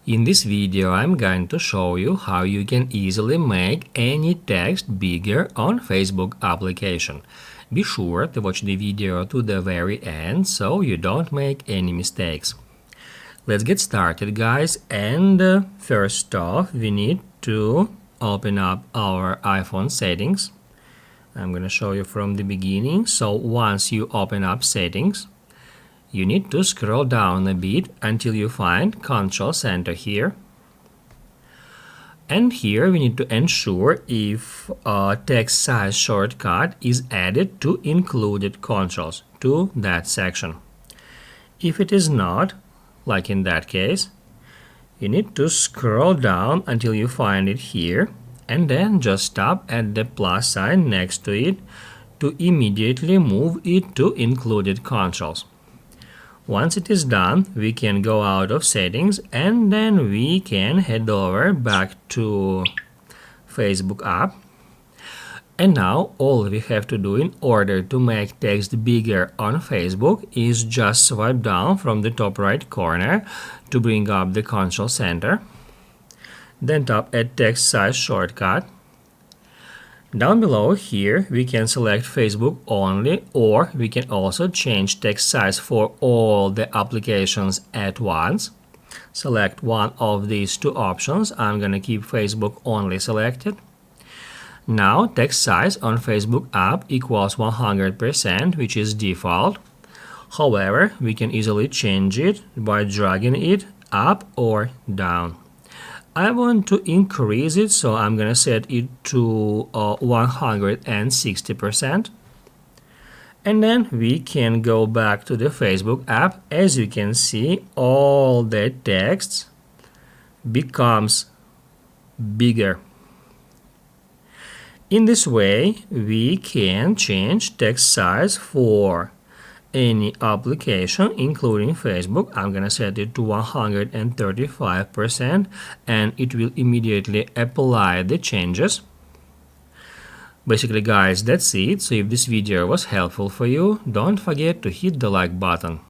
In this video, I'm going to show you how you can easily make any text bigger on Facebook application. Be sure to watch the video to the very end so you don't make any mistakes. Let's get started, guys, and first off we need to open up our iPhone settings. I'm going to show you from the beginning. So once you open up settings, you need to scroll down a bit until you find Control Center here. And here we need to ensure if text size shortcut is added to included controls to that section. If it is not, like in that case, you need to scroll down until you find it here and then just stop at the plus sign next to it to immediately move it to included controls. Once it is done, we can go out of settings and then we can head over back to Facebook app. And now all we have to do in order to make text bigger on Facebook is just swipe down from the top right corner to bring up the Control Center. Then tap Add Text Size shortcut. Down below here we can select Facebook only, or we can also change text size for all the applications at once. Select one of these two options. I'm gonna keep Facebook only selected. Now text size on Facebook app equals 100%, which is default. However, we can easily change it by dragging it up or down. I want to increase it, so I'm gonna set it to 160%. And then we can go back to the Facebook app. As you can see, all the text becomes bigger. In this way, we can change text size for any application, including Facebook. I'm gonna set it to 135% and it will immediately apply the changes. Basically, guys, that's it. So if this video was helpful for you, don't forget to hit the like button.